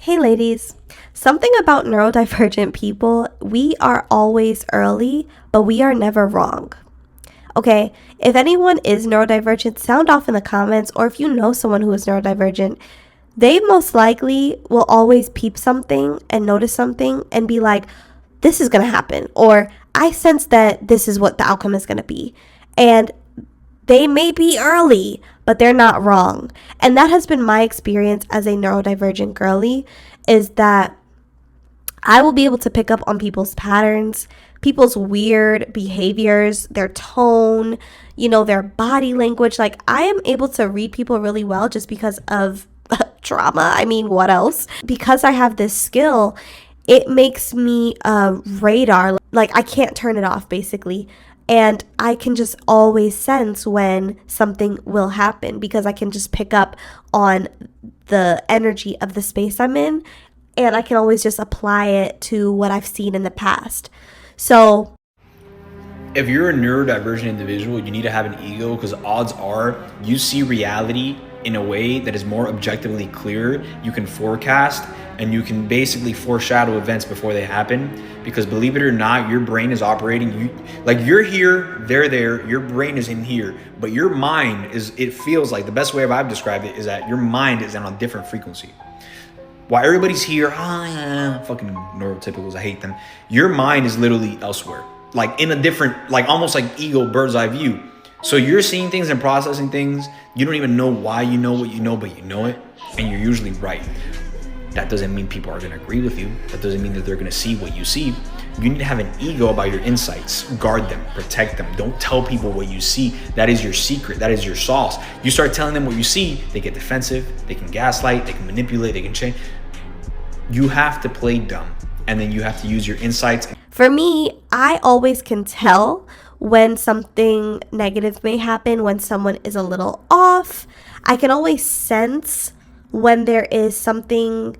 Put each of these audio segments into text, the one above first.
Hey ladies, something about neurodivergent people, we are always early, but we are never wrong. Okay, if anyone is neurodivergent, sound off in the comments, or if you know someone who is neurodivergent, they most likely will always peep something and notice something and be like, this is going to happen, or I sense that this is what the outcome is going to be. And they may be early, but they're not wrong. And that has been my experience as a neurodivergent girly, is that I will be able to pick up on people's patterns, people's weird behaviors, their tone, their body language. Like, I am able to read people really well just because of trauma. I mean, what else? Because I have this skill, it makes me a radar. Like, I can't turn it off, basically. And I can just always sense when something will happen because I can just pick up on the energy of the space I'm in, and I can always just apply it to what I've seen in the past. So if you're a neurodivergent individual, you need to have an ego, because odds are you see reality in a way that is more objectively clear. You can forecast and you can basically foreshadow events before they happen, because believe it or not, your brain is operating. You're here, they're there, your brain is in here, but your mind is, it feels like, the best way I've described it is that your mind is on a different frequency. While everybody's here, fucking neurotypicals, I hate them. Your mind is literally elsewhere, like in a different, like almost like ego bird's eye view. So you're seeing things and processing things. You don't even know why you know what you know, but you know it, and you're usually right. That doesn't mean people are going to agree with you. That doesn't mean that they're going to see what you see. You need to have an ego about your insights. Guard them, protect them. Don't tell people what you see. That is your secret. That is your sauce. You start telling them what you see, they get defensive, they can gaslight, they can manipulate, they can change. You have to play dumb, and then you have to use your insights. For me, I always can tell when something negative may happen, when someone is a little off. I can always sense when there is something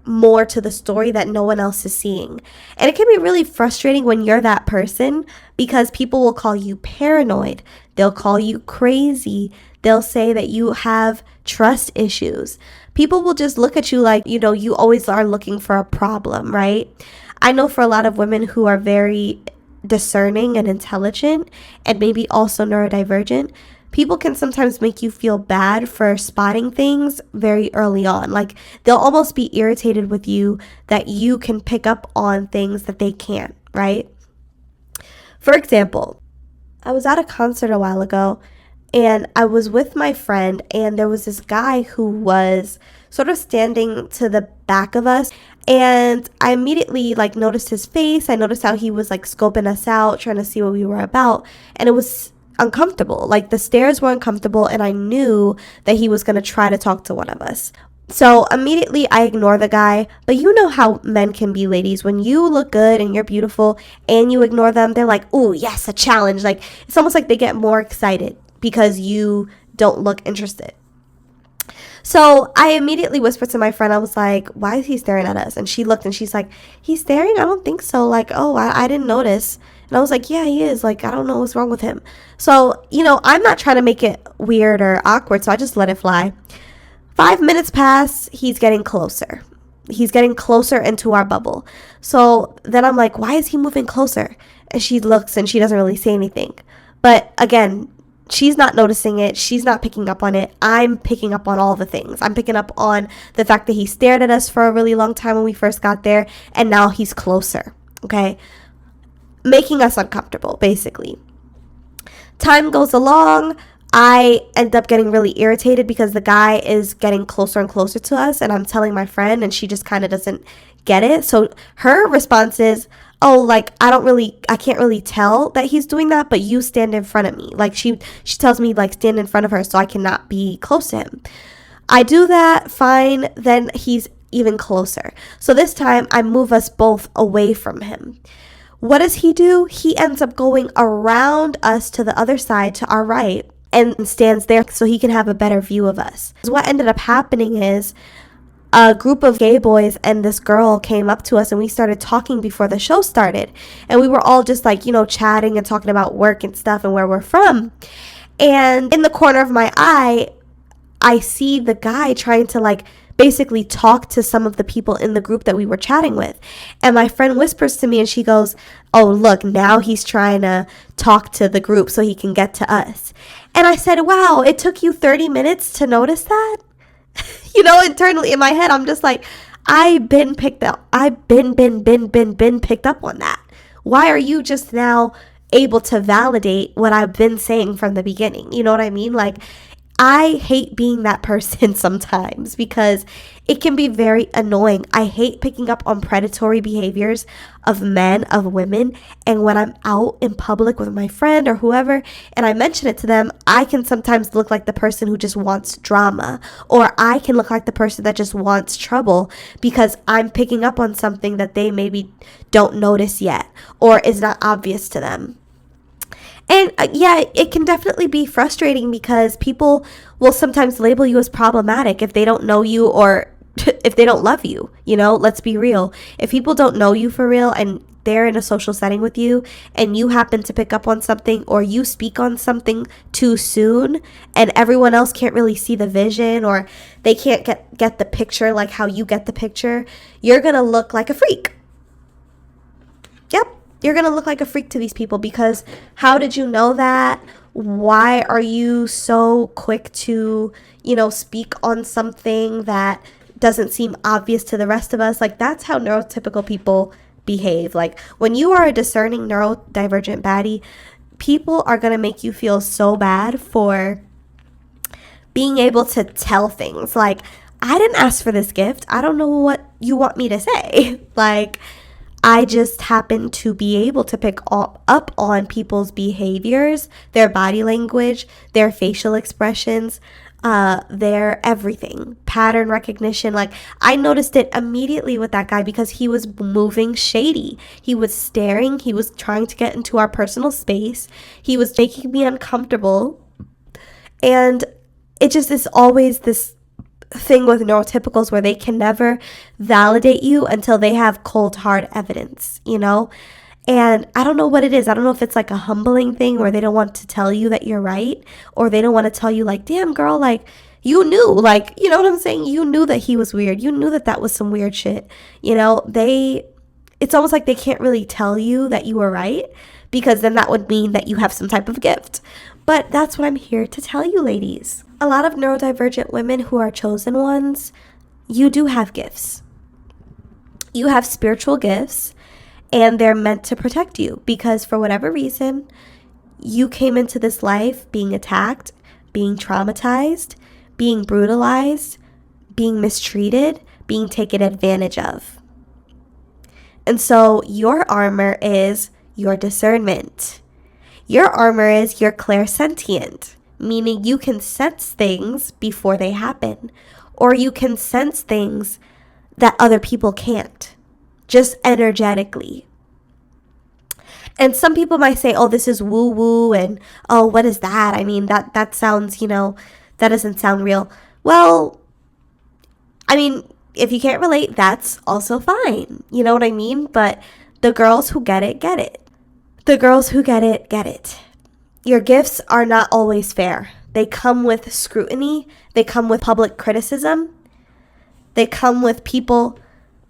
more to the story that no one else is seeing. And it can be really frustrating when you're that person, because people will call you paranoid. They'll call you crazy. They'll say that you have trust issues. People will just look at you like, you always are looking for a problem, right? I know for a lot of women who are very discerning and intelligent, and maybe also neurodivergent, people can sometimes make you feel bad for spotting things very early on. Like, they'll almost be irritated with you that you can pick up on things that they can't, right? For example, I was at a concert a while ago, and I was with my friend, and there was this guy who was sort of standing to the back of us, and I immediately noticed his face. I noticed how he was scoping us out, trying to see what we were about, and it was uncomfortable. The stares were uncomfortable, and I knew that he was going to try to talk to one of us. So immediately I ignore the guy. But you know how men can be, ladies. When you look good and you're beautiful and you ignore them, they're like, "Ooh, yes, a challenge." It's almost like they get more excited because you don't look interested. So I immediately whispered to my friend, I was like, "Why is he staring at us?" And she looked and she's like, "He's staring? I don't think so." "Oh, I didn't notice." And I was like, "Yeah, he is. I don't know what's wrong with him." So, I'm not trying to make it weird or awkward, so I just let it fly. 5 minutes pass, he's getting closer. He's getting closer into our bubble. So then I'm like, "Why is he moving closer?" And she looks and she doesn't really say anything. But again, she's not noticing it. She's not picking up on it. I'm picking up on all the things. I'm picking up on the fact that he stared at us for a really long time when we first got there, and now he's closer, okay? Making us uncomfortable, basically. Time goes along. I end up getting really irritated because the guy is getting closer and closer to us, and I'm telling my friend, and she just kind of doesn't get it. So her response is, "Oh, I can't really tell that he's doing that, but you stand in front of me." She tells me stand in front of her so I cannot be close to him. I do that, fine. Then he's even closer. So this time I move us both away from him. What does he do? He ends up going around us to the other side, to our right, and stands there so he can have a better view of us. What ended up happening is a group of gay boys and this girl came up to us, and we started talking before the show started. And we were all just chatting and talking about work and stuff and where we're from. And in the corner of my eye, I see the guy trying to basically talk to some of the people in the group that we were chatting with. And my friend whispers to me and she goes, "Oh, look, now he's trying to talk to the group so he can get to us." And I said, "Wow, it took you 30 minutes to notice that?" Internally in my head, I'm just like, I've been picked up. I've been picked up on that. Why are you just now able to validate what I've been saying from the beginning? You know what I mean? Like, I hate being that person sometimes because it can be very annoying. I hate picking up on predatory behaviors of men, of women. And when I'm out in public with my friend or whoever, and I mention it to them, I can sometimes look like the person who just wants drama, or I can look like the person that just wants trouble because I'm picking up on something that they maybe don't notice yet or is not obvious to them. And yeah, it can definitely be frustrating because people will sometimes label you as problematic if they don't know you or if they don't love you. Let's be real. If people don't know you for real and they're in a social setting with you and you happen to pick up on something or you speak on something too soon and everyone else can't really see the vision or they can't get the picture like how you get the picture, you're going to look like a freak. Yep. You're going to look like a freak to these people because how did you know that? Why are you so quick to, speak on something that doesn't seem obvious to the rest of us? Like, that's how neurotypical people behave. Like, when you are a discerning neurodivergent baddie, people are going to make you feel so bad for being able to tell things. Like, I didn't ask for this gift. I don't know what you want me to say. Like, I just happen to be able to pick up on people's behaviors, their body language, their facial expressions, their everything, pattern recognition. Like, I noticed it immediately with that guy because he was moving shady. He was staring. He was trying to get into our personal space. He was making me uncomfortable. And it just is always this thing with neurotypicals where they can never validate you until they have cold hard evidence, and I don't know what it is. I don't know if it's like a humbling thing where they don't want to tell you that you're right, or they don't want to tell you like, damn girl, like you knew, like, you know what I'm saying? You knew that he was weird. You knew that was some weird shit. It's almost like they can't really tell you that you were right because then that would mean that you have some type of gift. But that's what I'm here to tell you, ladies. A lot of neurodivergent women who are chosen ones, you do have gifts. You have spiritual gifts, and they're meant to protect you because for whatever reason, you came into this life being attacked, being traumatized, being brutalized, being mistreated, being taken advantage of. And so your armor is your discernment. Your armor is your clairsentient, meaning you can sense things before they happen, or you can sense things that other people can't, just energetically. And some people might say, oh, this is woo-woo, and oh, what is that? I mean, that sounds, that doesn't sound real. Well, I mean, if you can't relate, that's also fine. You know what I mean? But the girls who get it, get it. The girls who get it, get it. Your gifts are not always fair. They come with scrutiny. They come with public criticism. They come with people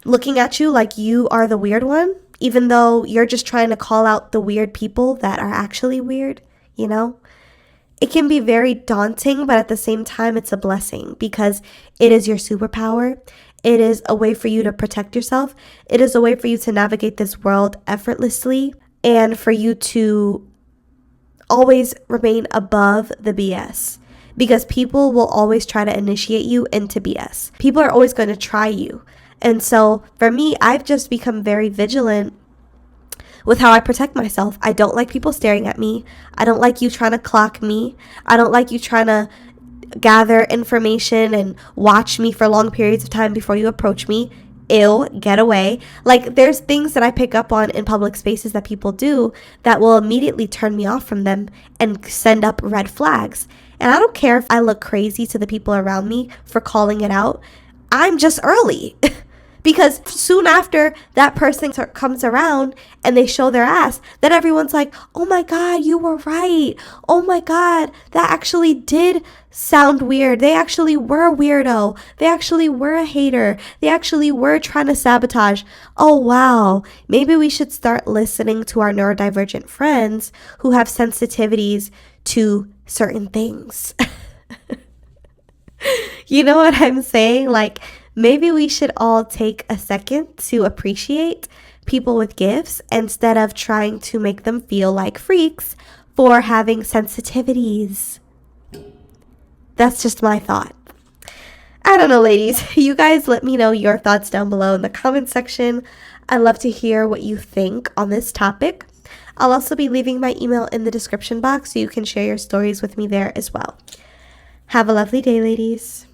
looking at you like you are the weird one, even though you're just trying to call out the weird people that are actually weird, It can be very daunting, but at the same time, it's a blessing because it is your superpower. It is a way for you to protect yourself. It is a way for you to navigate this world effortlessly and for you to always remain above the BS, because people will always try to initiate you into BS. People are always going to try you. And so for me, I've just become very vigilant with how I protect myself. I don't like people staring at me. I don't like you trying to clock me. I don't like you trying to gather information and watch me for long periods of time before you approach me. Ew, get away. Like, there's things that I pick up on in public spaces that people do that will immediately turn me off from them and send up red flags. And I don't care if I look crazy to the people around me for calling it out. I'm just early. Because soon after that person comes around and they show their ass, then everyone's like, oh my God, you were right. Oh my God, that actually did sound weird. They actually were a weirdo. They actually were a hater. They actually were trying to sabotage. Oh wow, maybe we should start listening to our neurodivergent friends who have sensitivities to certain things. You know what I'm saying? Like, maybe we should all take a second to appreciate people with gifts instead of trying to make them feel like freaks for having sensitivities. That's just my thought. I don't know, ladies. You guys let me know your thoughts down below in the comment section. I'd love to hear what you think on this topic. I'll also be leaving my email in the description box so you can share your stories with me there as well. Have a lovely day, ladies.